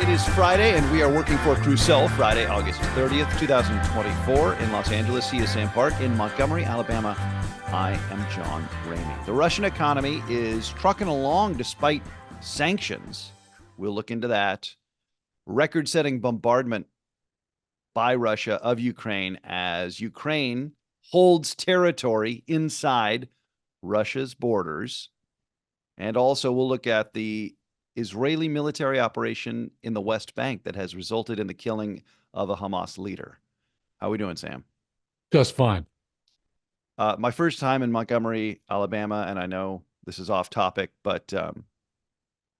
It is Friday, and we are working for Crucell, Friday, August 30th, 2024, in Los Angeles. He is Sam Park. In Montgomery, Alabama, I am John Ramey. The Russian economy is trucking along despite sanctions. We'll look into that. Record-setting bombardment by Russia of Ukraine as Ukraine holds territory inside Russia's borders. And also we'll look at the Israeli military operation in the West Bank that has resulted in the killing of a Hamas leader. How are we doing, Sam? Just fine. My first time in Montgomery, Alabama, and I know this is off topic, but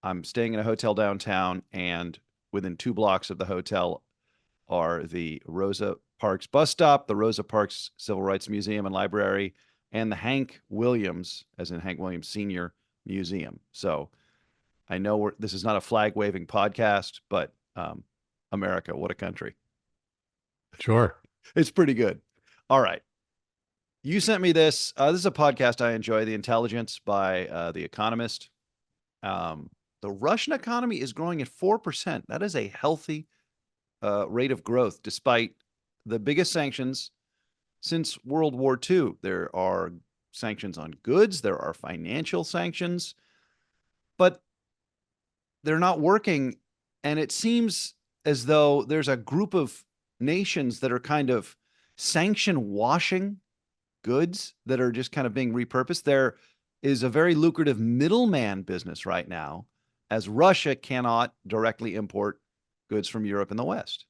I'm staying in a hotel downtown, and within 2 blocks of the hotel are the Rosa Parks bus stop, the Rosa Parks Civil Rights Museum and Library, and the Hank Williams, as in Hank Williams Sr. Museum. So I know this is not a flag-waving podcast, but America, what a country. Sure. It's pretty good. All right. You sent me this. This is a podcast I enjoy, The Intelligence by The Economist. The Russian economy is growing at 4%. That is a healthy rate of growth, despite the biggest sanctions since World War II. There are sanctions on goods. There are financial sanctions. But they're not working, and it seems as though there's a group of nations that are kind of sanction washing goods that are just kind of being repurposed. There is a very lucrative middleman business right now, as Russia cannot directly import goods from Europe and the West.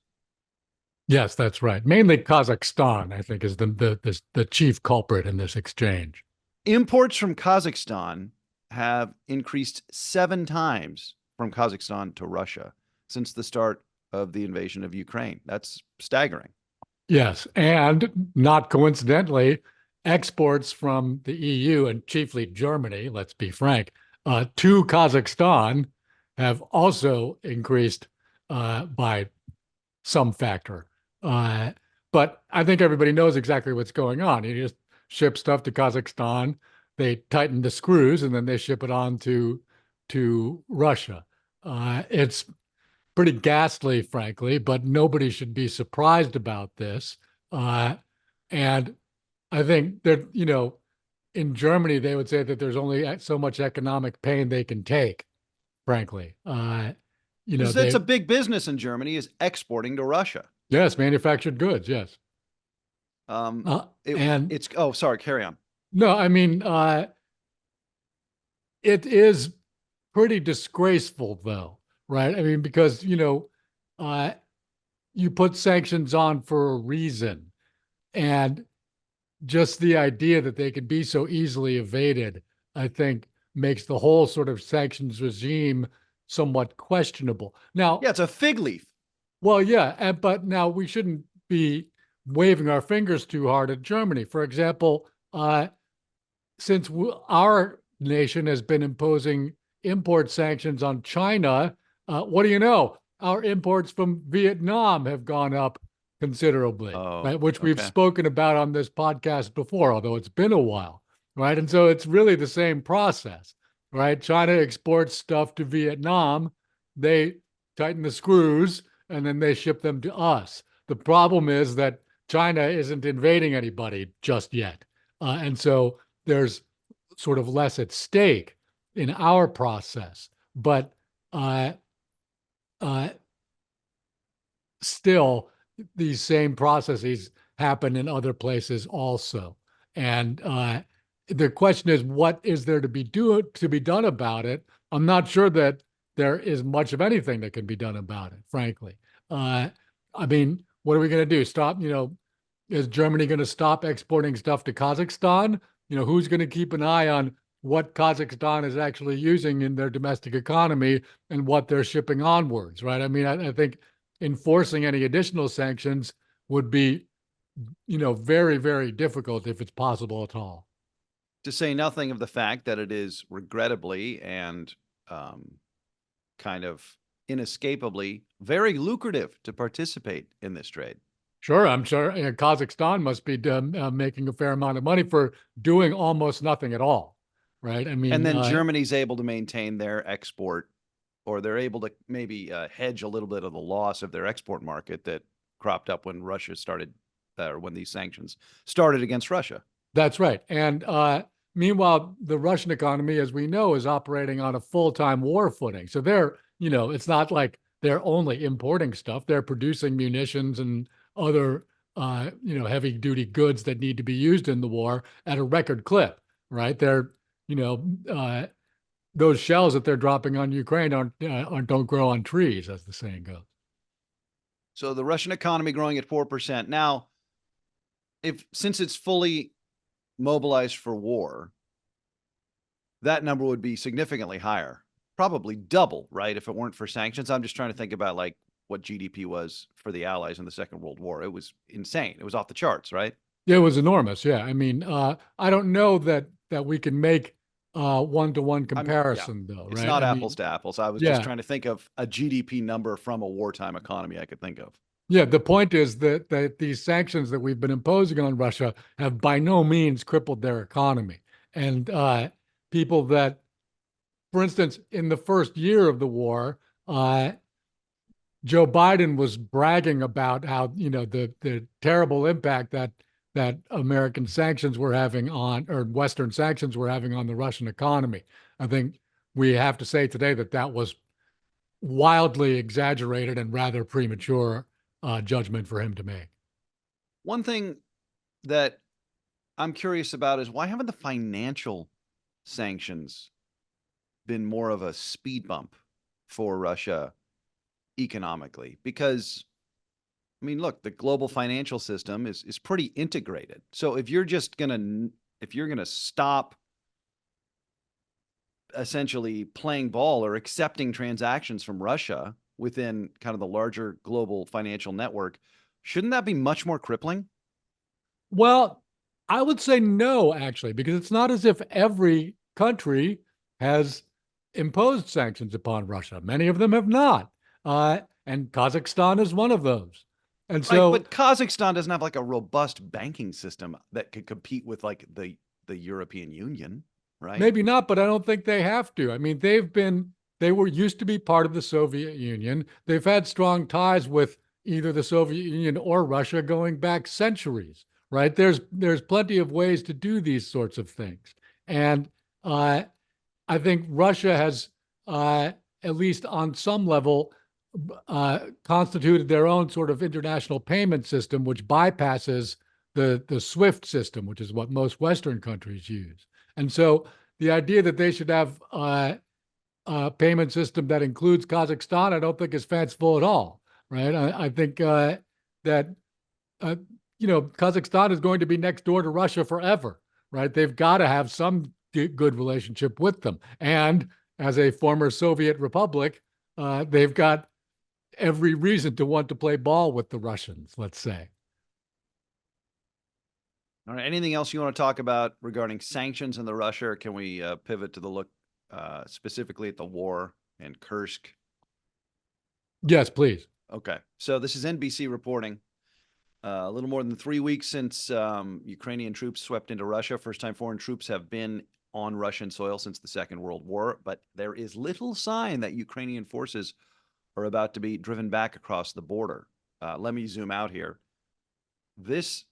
Yes, that's right. Mainly Kazakhstan, I think, is the chief culprit in this exchange. Imports from Kazakhstan have increased 7 times from Kazakhstan to Russia since the start of the invasion of Ukraine. That's staggering. Yes, and not coincidentally, exports from the EU and chiefly Germany, let's be frank, to Kazakhstan have also increased by some factor. But I think everybody knows exactly what's going on. You just ship stuff to Kazakhstan, they tighten the screws, and then they ship it on to Russia. It's pretty ghastly, frankly, but nobody should be surprised about this. And I think that, in Germany, they would say that there's only so much economic pain they can take, frankly. That's a big business in Germany, is exporting to Russia. Yes, manufactured goods, yes. Sorry, carry on. No, I mean, it is pretty disgraceful, though, right? I mean, because, you put sanctions on for a reason. And just the idea that they could be so easily evaded, I think, makes the whole sort of sanctions regime somewhat questionable. Now, yeah, it's a fig leaf. Well, yeah, but now we shouldn't be waving our fingers too hard at Germany. For example, since our nation has been imposing import sanctions on China, what do you know? Our imports from Vietnam have gone up considerably, right? Which we've spoken about on this podcast before, although it's been a while, right? And so it's really the same process, right? China exports stuff to Vietnam, they tighten the screws, and then they ship them to us. The problem is that China isn't invading anybody just yet. And so there's sort of less at stake in our process. But still, these same processes happen in other places also. And the question is, what is there to be done about it? I'm not sure that there is much of anything that can be done about it, frankly. I mean, what are we going to do? Stop, is Germany going to stop exporting stuff to Kazakhstan? Who's going to keep an eye on what Kazakhstan is actually using in their domestic economy and what they're shipping onwards, right? I mean, I think enforcing any additional sanctions would be, very, very difficult if it's possible at all. To say nothing of the fact that it is regrettably and kind of inescapably very lucrative to participate in this trade. Sure, I'm sure Kazakhstan must be making a fair amount of money for doing almost nothing at all, right? I mean, and then Germany's able to maintain their export or they're able to maybe hedge a little bit of the loss of their export market that cropped up when Russia started, or when these sanctions started against Russia. That's right. And meanwhile, the Russian economy, as we know, is operating on a full-time war footing. So they're, it's not like they're only importing stuff. They're producing munitions and other, heavy-duty goods that need to be used in the war at a record clip, right? They're, you know, uh, those shells that they're dropping on Ukraine don't grow on trees, as the saying goes. So the Russian economy growing at 4%. Now, since it's fully mobilized for war, that number would be significantly higher, probably double, right? If it weren't for sanctions. I'm just trying to think about like what GDP was for the Allies in the Second World War. It was insane. It was off the charts, right? It was enormous. Yeah. I mean, I don't know that we can make one-to-one Yeah, comparison though, it's right? not I apples mean, to apples. I was just yeah. trying to think of a GDP number from a wartime economy I could think of. Yeah, the point is that these sanctions that we've been imposing on Russia have by no means crippled their economy. And people that, for instance, in the first year of the war, Joe Biden was bragging about how, the terrible impact that American sanctions were having on, or Western sanctions were having on the Russian economy. I think we have to say today that was wildly exaggerated and rather premature judgment for him to make. One thing that I'm curious about is why haven't the financial sanctions been more of a speed bump for Russia economically? Because I mean, look, the global financial system is pretty integrated. So if you're gonna stop essentially playing ball or accepting transactions from Russia within kind of the larger global financial network, shouldn't that be much more crippling? Well, I would say no, actually, because it's not as if every country has imposed sanctions upon Russia. Many of them have not. And Kazakhstan is one of those. And Right, so but Kazakhstan doesn't have like a robust banking system that could compete with like the European Union, right? maybe not, but I don't think they have to. I mean, they were used to be part of the Soviet Union. They've had strong ties with either the Soviet Union or Russia going back centuries, right? There's plenty of ways to do these sorts of things. And uh, I think Russia has, at least on some level, constituted their own sort of international payment system, which bypasses the SWIFT system, which is what most Western countries use. And so the idea that they should have a payment system that includes Kazakhstan, I don't think is fanciful at all, right? I think that uh, Kazakhstan is going to be next door to Russia forever, right? They've got to have some good relationship with them. And as a former Soviet republic, they've got every reason to want to play ball with the Russians, let's say. All right. Anything else you want to talk about regarding sanctions in the Russia, or can we pivot to the look specifically at the war in Kursk? Yes, please. Okay. So this is NBC reporting. A little more than 3 weeks since Ukrainian troops swept into Russia. First time foreign troops have been on Russian soil since the Second World War, but there is little sign that Ukrainian forces are about to be driven back across the border. Let me zoom out here. The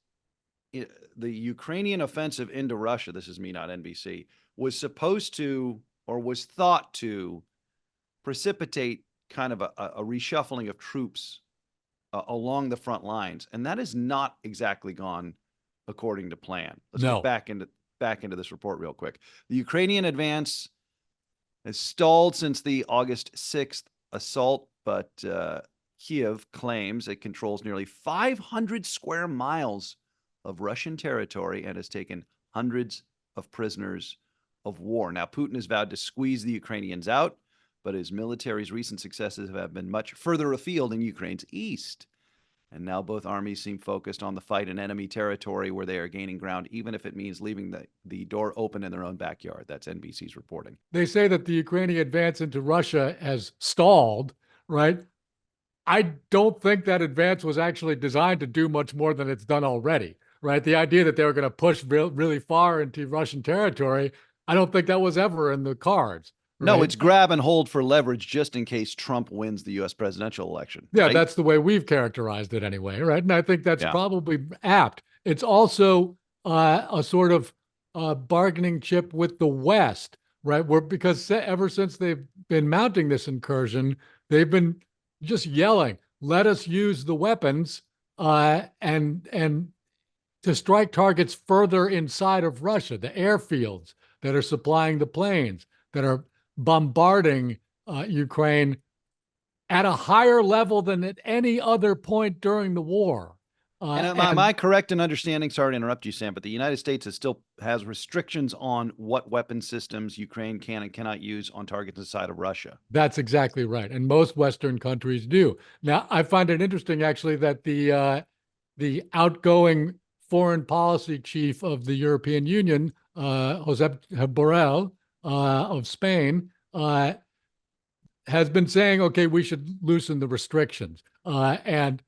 Ukrainian offensive into Russia, this is me, not NBC, was supposed to, or was thought to, precipitate kind of a reshuffling of troops along the front lines, and that has not exactly gone according to plan. Let's get No. back into this report real quick. The Ukrainian advance has stalled since the August 6th assault, but Kiev claims it controls nearly 500 square miles of Russian territory and has taken hundreds of prisoners of war. Now, Putin has vowed to squeeze the Ukrainians out, but his military's recent successes have been much further afield in Ukraine's east. And now both armies seem focused on the fight in enemy territory where they are gaining ground, even if it means leaving the door open in their own backyard. That's NBC's reporting. They say that the Ukrainian advance into Russia has stalled, right? I don't think that advance was actually designed to do much more than it's done already, right? The idea that they were going to push really far into Russian territory, I don't think that was ever in the cards, No, right? it's grab and hold for leverage just in case Trump wins the U.S. presidential election, Yeah, right? that's the way we've characterized it anyway, right? And I think that's Yeah. probably apt. It's also a sort of bargaining chip with the West, right? Where because ever since they've been mounting this incursion, they've been just yelling, "Let us use the weapons and to strike targets further inside of Russia, the airfields that are supplying the planes that are bombarding Ukraine at a higher level than at any other point during the war." And am I correct in understanding? Sorry to interrupt you, Sam, but the United States still has restrictions on what weapon systems Ukraine can and cannot use on targets inside of Russia. That's exactly right, and most Western countries do. Now, I find it interesting actually that the outgoing foreign policy chief of the European Union, Josep Borrell of Spain, has been saying, okay, we should loosen the restrictions. And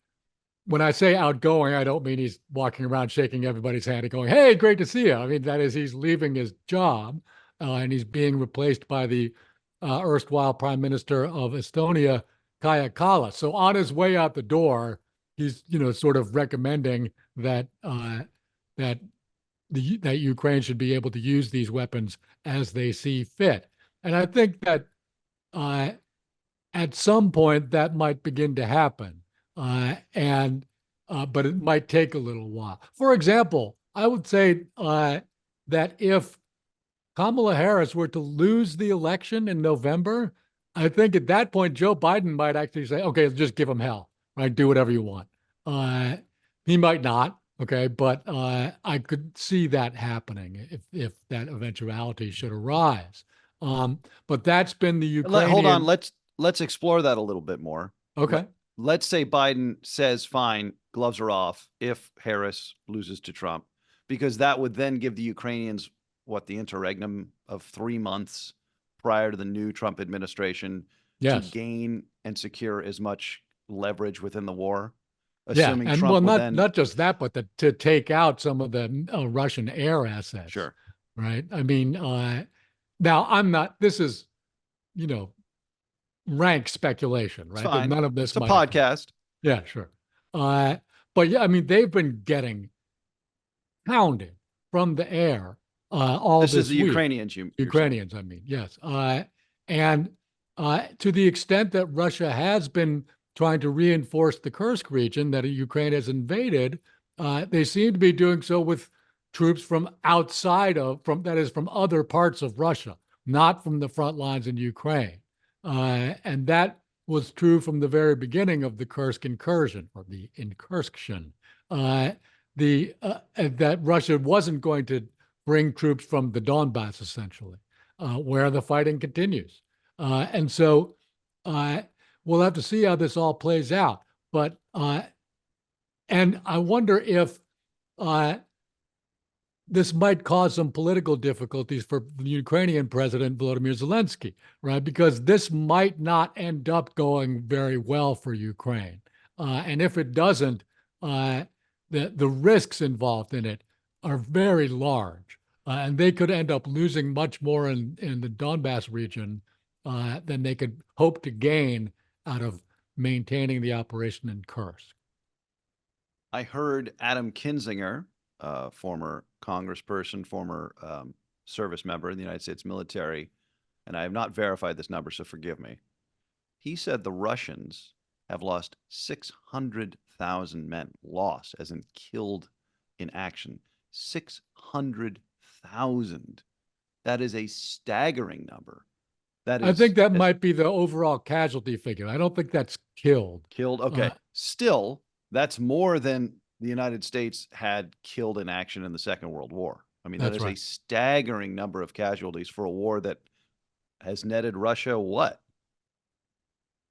when I say outgoing, I don't mean he's walking around shaking everybody's hand and going, "Hey, great to see you." I mean, that is, he's leaving his job and he's being replaced by the erstwhile Prime Minister of Estonia, Kaja Kallas. So on his way out the door, he's sort of recommending that that that Ukraine should be able to use these weapons as they see fit. And I think that uh, at some point that might begin to happen. And but it might take a little while. For example, I would say that if Kamala Harris were to lose the election in November, I think at that point Joe Biden might actually say, "Okay, just give him hell, right? Do whatever you want." Uh, he might not, okay, but I could see that happening if that eventuality should arise. But that's been the Hold on. Ukrainian. Let's explore that a little bit more. Okay. Let's say Biden says, "Fine, gloves are off," if Harris loses to Trump, because that would then give the Ukrainians the interregnum of 3 months prior to the new Trump administration to Yes. gain and secure as much leverage within the war, Yeah, assuming and well, Trump would not then. not just that, but to take out some of the Russian air assets, Sure. right? I mean, now I'm not. This is, you know, rank speculation, It's right? That fine. none of this It's a might occur. podcast. Yeah, sure. Uh, but yeah, I mean, they've been getting pounded from the air all This is this the week. Ukrainians, you're saying. Ukrainians, I mean, yes. And to the extent that Russia has been trying to reinforce the Kursk region that Ukraine has invaded, they seem to be doing so with troops from outside of, that is, from other parts of Russia, not from the front lines in Ukraine. And that was true from the very beginning of the Kursk incursion or the incursion. Uh, that Russia wasn't going to bring troops from the Donbass, essentially, where the fighting continues. And so we'll have to see how this all plays out. But and I wonder if this might cause some political difficulties for the Ukrainian president, Volodymyr Zelensky, right? Because this might not end up going very well for Ukraine. And if it doesn't, the risks involved in it are very large. And they could end up losing much more in the Donbass region than they could hope to gain out of maintaining the operation in Kursk. I heard Adam Kinzinger, former congressperson, former service member in the United States military, and I have not verified this number, so forgive me. He said the Russians have lost 600,000 men, lost as in killed in action. 600,000. That is a staggering number. That I is think that might be the overall casualty figure. I don't think that's killed. killed. Okay. Still, that's more than the United States had killed in action in the Second World War. I mean, that That's is a right. staggering number of casualties for a war that has netted Russia what?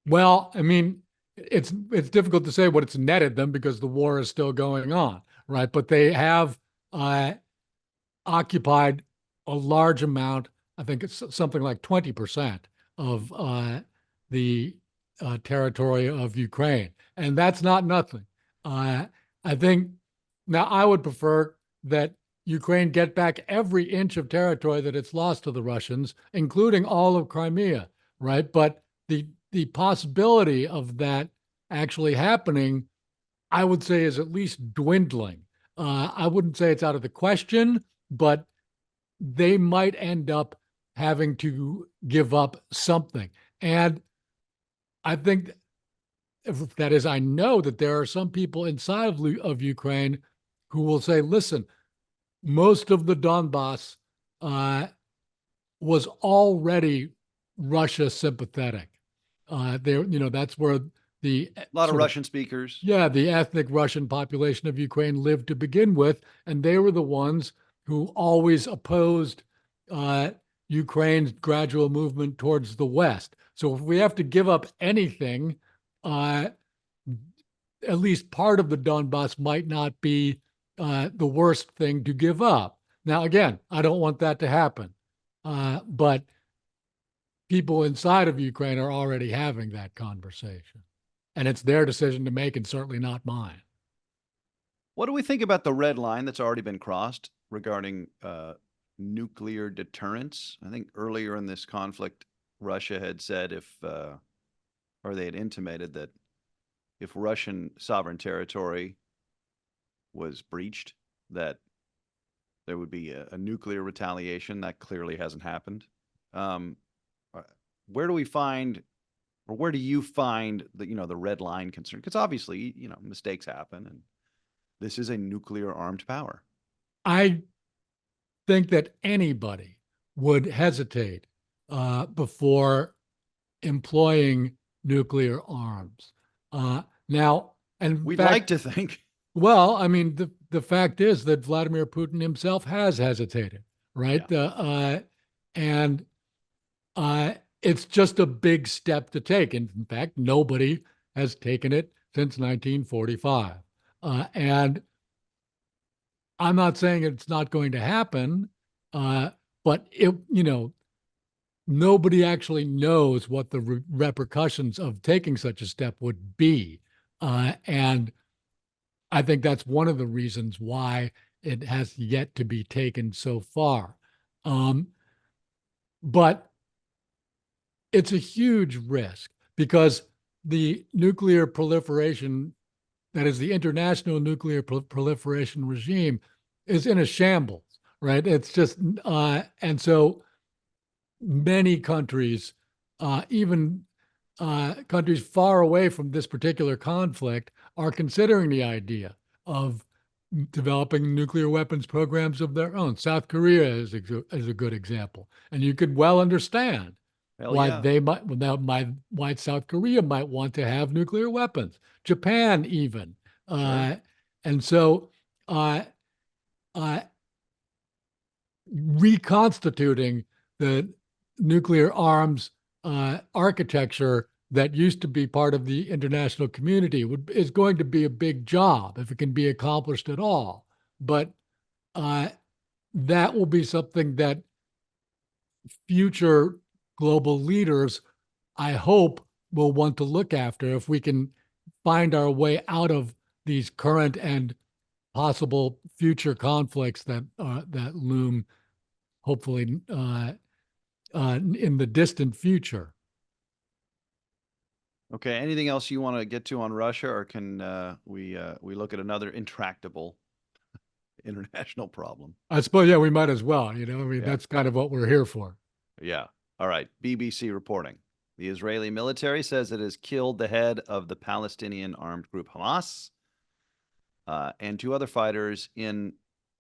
Well, I mean, it's difficult to say what it's netted them because the war is still going on, right? But they have occupied a large amount. I think it's something like 20% of the territory of Ukraine, and that's not nothing. I think now I would prefer that Ukraine get back every inch of territory that it's lost to the Russians, including all of Crimea, right? But the possibility of that actually happening, I would say, is at least dwindling. I wouldn't say it's out of the question, but they might end up having to give up something. And I think, if that is, I know that there are some people inside of Ukraine who will say, listen, most of the Donbass uh, was already Russia sympathetic. There, that's where the A lot of sort of, Russian speakers. yeah, the ethnic Russian population of Ukraine lived to begin with, and they were the ones who always opposed uh, Ukraine's gradual movement towards the West. So if we have to give up anything, uh, at least part of the Donbass might not be the worst thing to give up. Now, again, I don't want that to happen, but people inside of Ukraine are already having that conversation, and it's their decision to make, and certainly not mine. What do we think about the red line that's already been crossed regarding nuclear deterrence? I think earlier in this conflict, Russia had said or they had intimated that if Russian sovereign territory was breached, that there would be a nuclear retaliation. That clearly hasn't happened. Um, where do we find, or where do you find the red line concern? Because obviously, mistakes happen, and this is a nuclear armed power. I think that anybody would hesitate before employing nuclear arms. Now, and in We'd fact, like to think. well, I mean, the fact is that Vladimir Putin himself has hesitated, right? Yeah. And it's just a big step to take. And in fact, nobody has taken it since 1945. And I'm not saying it's not going to happen, but nobody actually knows what the repercussions of taking such a step would be. And I think that's one of the reasons why it has yet to be taken so far. But it's a huge risk because the nuclear proliferation, that is, the international nuclear proliferation regime, is in a shambles, right? It's just, and so many countries, even countries far away from this particular conflict, are considering the idea of developing nuclear weapons programs of their own. South Korea is a good example. And you could well understand Hell why yeah. they why South Korea might want to have nuclear weapons. Japan even. Sure. And so uh, uh, reconstituting the nuclear arms architecture that used to be part of the international community is going to be a big job if it can be accomplished at all. But that will be something that future global leaders, I hope, will want to look after if we can find our way out of these current and possible future conflicts that loom, hopefully, in the distant future. Okay. Anything else you want to get to on Russia, or can we look at another intractable international problem? I suppose, yeah, we might as well. I mean, Yeah. that's kind of what we're here for. Yeah. All right. BBC reporting. The Israeli military says it has killed the head of the Palestinian armed group Hamas and two other fighters in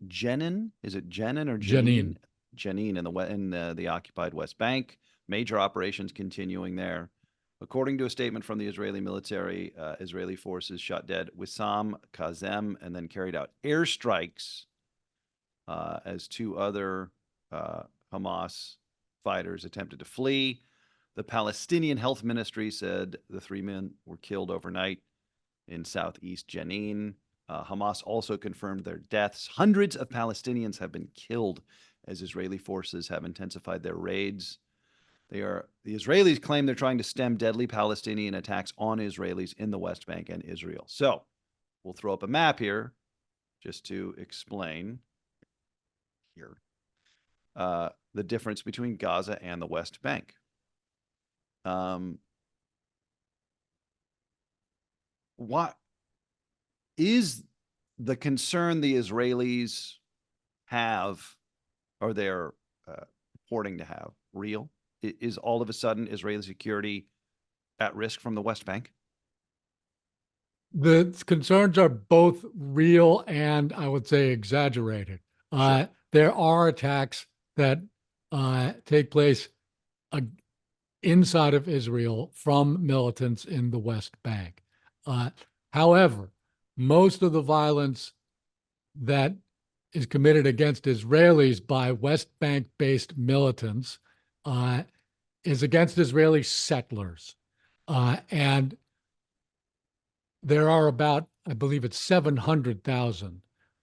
Jenin. Is it Jenin or Jenin? Janine. Jenin in the occupied West Bank. Major operations continuing there. According to a statement from the Israeli military, Israeli forces shot dead Wissam Kazem and then carried out airstrikes as two other Hamas fighters attempted to flee. The Palestinian Health Ministry said the three men were killed overnight in southeast Jenin. Hamas also confirmed their deaths. Hundreds of Palestinians have been killed as Israeli forces have intensified their raids. The Israelis claim they're trying to stem deadly Palestinian attacks on Israelis in the West Bank and Israel. So we'll throw up a map here just to explain. here. The difference between Gaza and the West Bank. What is the concern the Israelis have, or they're reporting to have, real? Is all of a sudden Israeli security at risk from the West Bank? The concerns are both real and, I would say, exaggerated. Sure. There are attacks that take place inside of Israel from militants in the West Bank. However, most of the violence that is committed against Israelis by West Bank-based militants is against Israeli settlers. And there are about, I believe it's 700,000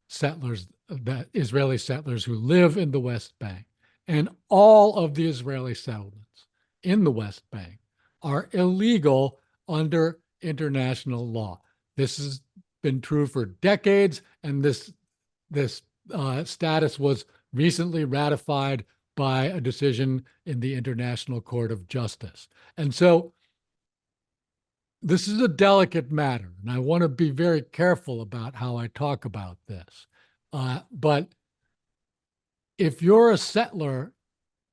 settlers, that Israeli settlers who live in the West Bank. And all of the Israeli settlements in the West Bank are illegal under international law. This has been true for decades, and this status was recently ratified by a decision in the International Court of Justice. And so this is a delicate matter, and I want to be very careful about how I talk about this. But if you're a settler,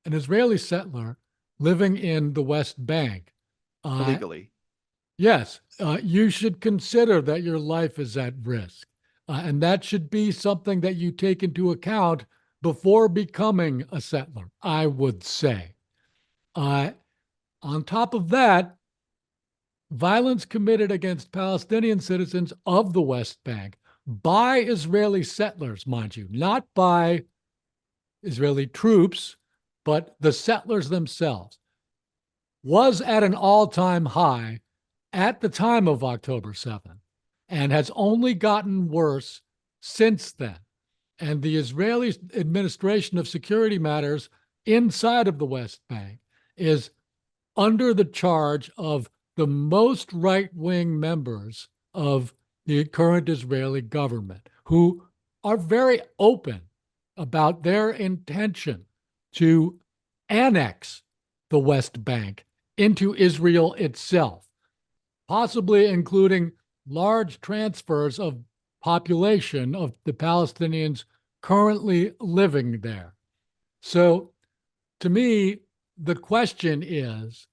an Israeli settler living in the West Bank, illegally, yes, you should consider that your life is at risk. And that should be something that you take into account before becoming a settler, I would say. On top of that, violence committed against Palestinian citizens of the West Bank by Israeli settlers, mind you, not by Israeli troops, but the settlers themselves, was at an all-time high at the time of October 7th and has only gotten worse since then. And the Israeli administration of security matters inside of the West Bank is under the charge of the most right-wing members of the current Israeli government, who are very open about their intention to annex the West Bank into Israel itself, possibly including large transfers of population of the Palestinians currently living there. So, to me, the question is,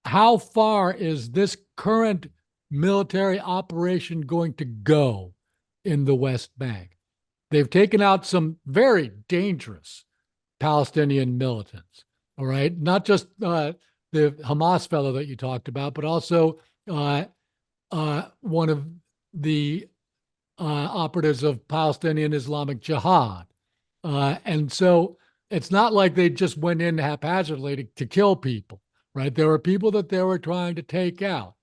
how far is this current military operation going to go in the West Bank? They've taken out some very dangerous Palestinian militants, all right? Not just the Hamas fellow that you talked about, but also one of the operatives of Palestinian Islamic Jihad. And so it's not like they just went in haphazardly to kill people, right? There were people that they were trying to take out.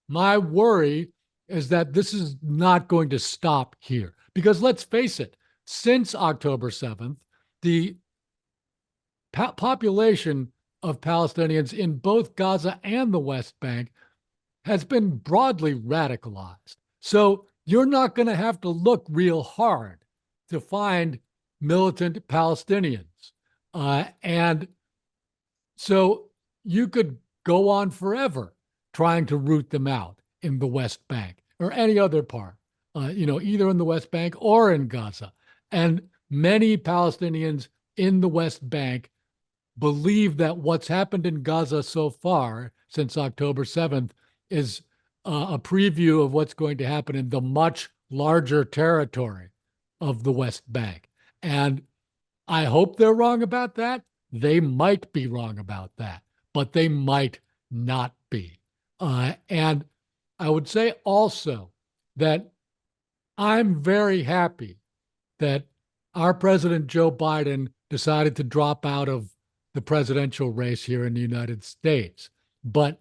My worry is that this is not going to stop here. Because let's face it, since October 7th, the population of Palestinians in both Gaza and the West Bank has been broadly radicalized. So you're not going to have to look real hard to find militant Palestinians. And so you could go on forever trying to root them out in the West Bank or any other part, either in the West Bank or in Gaza. And many Palestinians in the West Bank believe that what's happened in Gaza so far since October 7th is a preview of what's going to happen in the much larger territory of the West Bank. And I hope they're wrong about that. They might be wrong about that, but they might not be. And I would say also that I'm very happy that our President Joe Biden decided to drop out of the presidential race here in the United States. But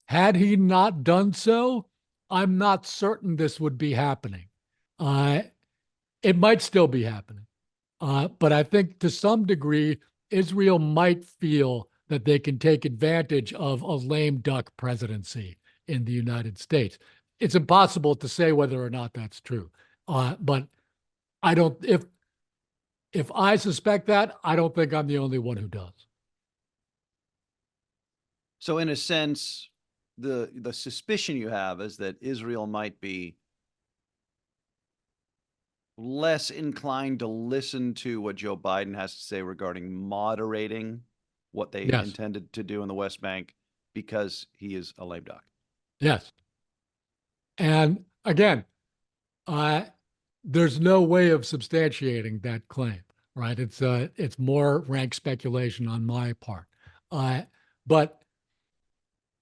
had he not done so, I'm not certain this would be happening. It might still be happening. But I think to some degree, Israel might feel that they can take advantage of a lame duck presidency in the United States. It's impossible to say whether or not that's true. But I don't, if if I suspect that, I don't think I'm the only one who does. So in a sense, the suspicion you have is that Israel might be less inclined to listen to what Joe Biden has to say regarding moderating what they Yes. intended to do in the West Bank because he is a lame duck. Yes. And again, there's no way of substantiating that claim, right? It's more rank speculation on my part. But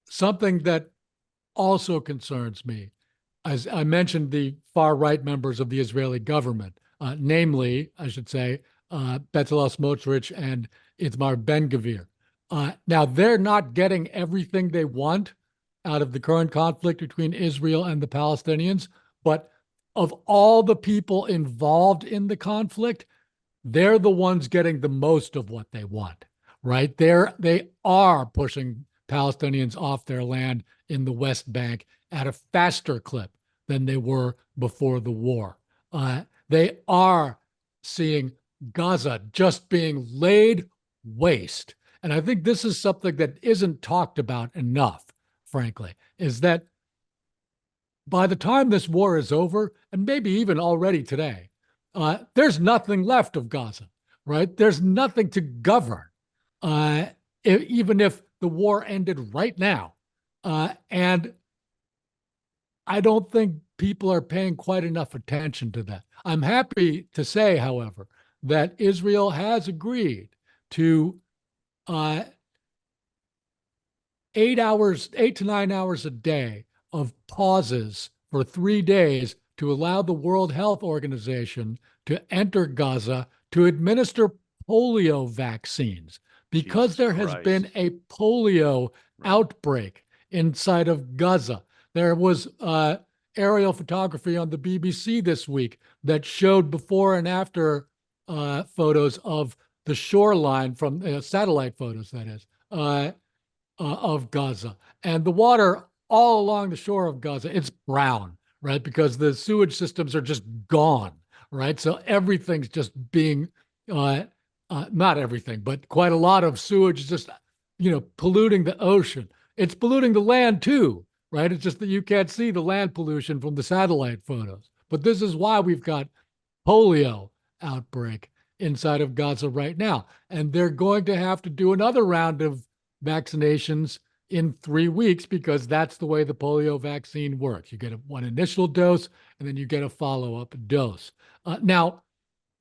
something that also concerns me, as I mentioned, the far right members of the Israeli government, namely, I should say, Bezalel Smotrich and Itamar Ben-Gvir. Now, they're not getting everything they want out of the current conflict between Israel and the Palestinians, but of all the people involved in the conflict, they're the ones getting the most of what they want, right? They are pushing Palestinians off their land in the West Bank at a faster clip than they were before the war. They are seeing Gaza just being laid waste. And I think this is something that isn't talked about enough, frankly, is that by the time this war is over, and maybe even already today, there's nothing left of Gaza, right? There's nothing to govern, even if the war ended right now. And I don't think people are paying quite enough attention to that. I'm happy to say, however, that Israel has agreed to 8 to 9 hours a day of pauses for 3 days to allow the World Health Organization to enter Gaza to administer polio vaccines because Jesus there has Christ. been a polio Right. outbreak inside of Gaza. There was aerial photography on the BBC this week that showed before and after photos of the shoreline from satellite photos, that is, of Gaza. And the water all along the shore of Gaza, it's brown, right? Because the sewage systems are just gone, right? So everything's just being, not everything, but quite a lot of sewage just, polluting the ocean. It's polluting the land too, right? It's just that you can't see the land pollution from the satellite photos. But this is why we've got polio outbreak inside of Gaza right now. And they're going to have to do another round of vaccinations in 3 weeks because that's the way the polio vaccine works. You get one initial dose and then you get a follow-up dose. Now,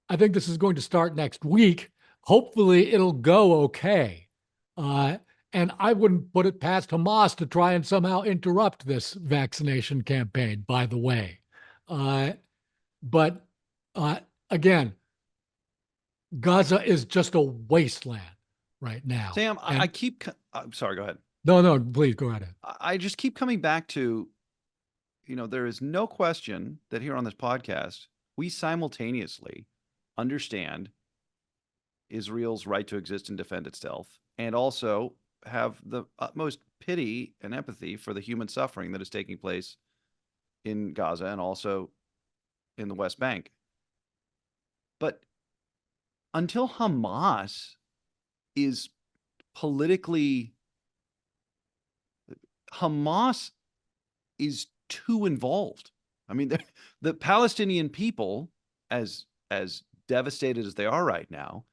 I think this is going to start next week. Hopefully it'll go okay. And I wouldn't put it past Hamas to try and somehow interrupt this vaccination campaign, by the way. But again, Gaza is just a wasteland right now. Sam, I'm sorry, go ahead. No, please go ahead. I just keep coming back to, there is no question that here on this podcast, we simultaneously understand Israel's right to exist and defend itself, and also have the utmost pity and empathy for the human suffering that is taking place in Gaza and also in the West Bank. But until Hamas is Hamas is too involved. I mean, the Palestinian people, as devastated as they are right now,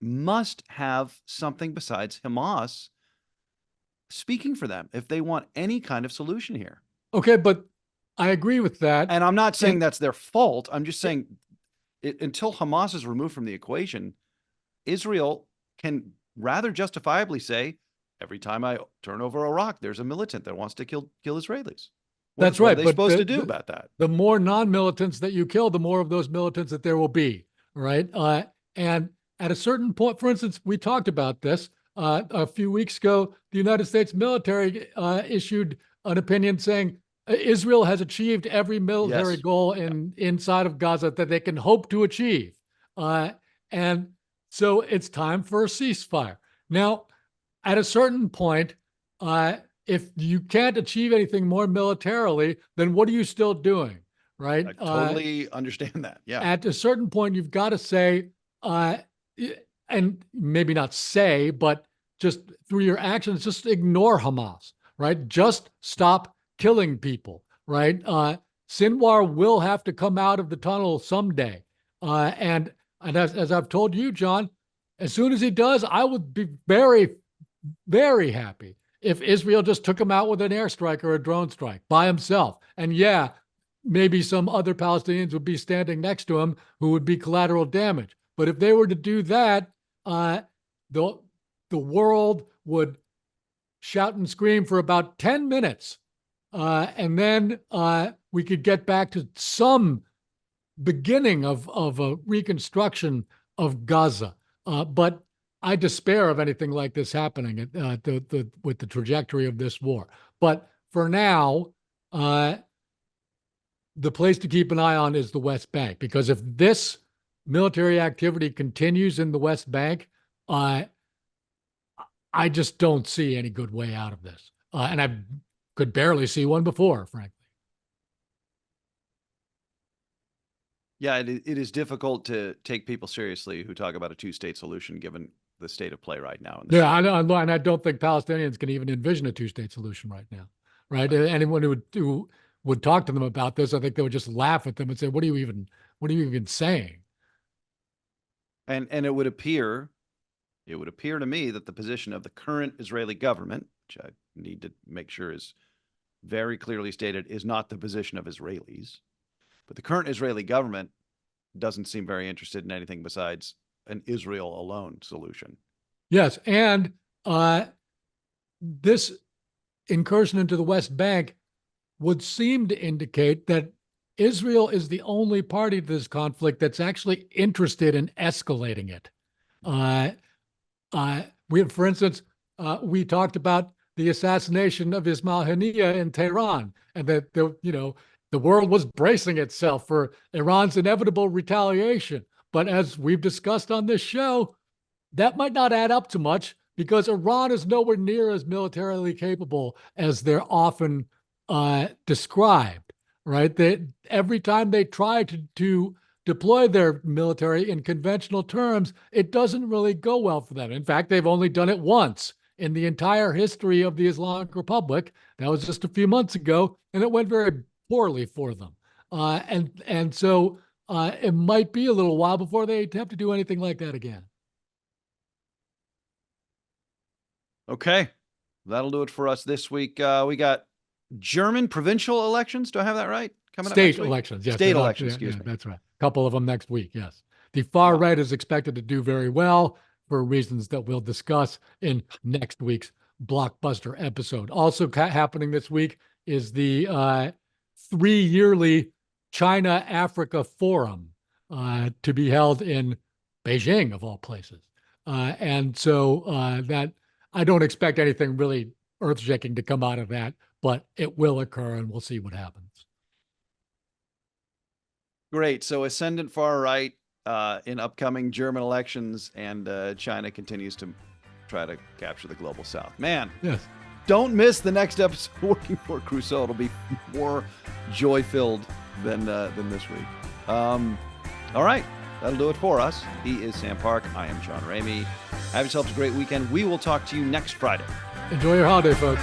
must have something besides Hamas speaking for them if they want any kind of solution here. Okay, but I agree with that. And I'm not saying that's their fault. I'm just saying until Hamas is removed from the equation, Israel can rather justifiably say, every time I turn over a rock, there's a militant that wants to kill Israelis. That's right. What are they supposed to do about that? The more non-militants that you kill, the more of those militants that there will be, right? And at a certain point, for instance, we talked about this a few weeks ago. The United States military issued an opinion saying Israel has achieved every military goal inside of Gaza that they can hope to achieve. And so it's time for a ceasefire. Now, at a certain point, if you can't achieve anything more militarily, then what are you still doing, right? I totally understand that. Yeah. At a certain point, you've got to say, and maybe not say, but just through your actions, just ignore Hamas, right? Just stop killing people, right? Sinwar will have to come out of the tunnel someday. And as I've told you, John, as soon as he does, I would be very, very happy if Israel just took him out with an airstrike or a drone strike by himself. And yeah, maybe some other Palestinians would be standing next to him who would be collateral damage. But if they were to do that, the world would shout and scream for about 10 minutes. And then we could get back to some beginning of a reconstruction of Gaza. But I despair of anything like this happening with the trajectory of this war. But for now, the place to keep an eye on is the West Bank, because if this military activity continues in the West Bank, I just don't see any good way out of this. And I could barely see one before, frankly. Yeah, it is difficult to take people seriously who talk about a two-state solution given the state of play right now. Yeah, I know, and I don't think Palestinians can even envision a two-state solution right now, right? Anyone who would talk to them about this, I think they would just laugh at them and say, what are you even saying? And it would appear to me that the position of the current Israeli government, which I need to make sure is very clearly stated, is not the position of Israelis. But the current Israeli government doesn't seem very interested in anything besides an Israel alone solution. Yes, and this incursion into the West Bank would seem to indicate that Israel is the only party to this conflict that's actually interested in escalating it. For instance, we talked about the assassination of Ismail Haniyeh in Tehran, and that the world was bracing itself for Iran's inevitable retaliation. But as we've discussed on this show, that might not add up to much, because Iran is nowhere near as militarily capable as they're often described, right? Every time they try to deploy their military in conventional terms, it doesn't really go well for them. In fact, they've only done it once in the entire history of the Islamic Republic. That was just a few months ago, and it went very poorly for them. And so it might be a little while before they have to do anything like that again. Okay, that'll do it for us this week. We got German provincial elections. Do I have that right? Coming State up next elections, yes. State elections, excuse me. That's right. A couple of them next week, yes. The far right is expected to do very well for reasons that we'll discuss in next week's blockbuster episode. Also happening this week is the 3-yearly China-Africa Forum to be held in Beijing, of all places. And so that I don't expect anything really earth-shaking to come out of that, but it will occur, and we'll see what happens. Great. So ascendant far right in upcoming German elections, and China continues to try to capture the global south. Man, yes. Don't miss the next episode of Working for Crusoe. It'll be more joy-filled than this week. All right. That'll do it for us. He is Sam Park. I am John Ramey. Have yourselves a great weekend. We will talk to you next Friday. Enjoy your holiday, folks.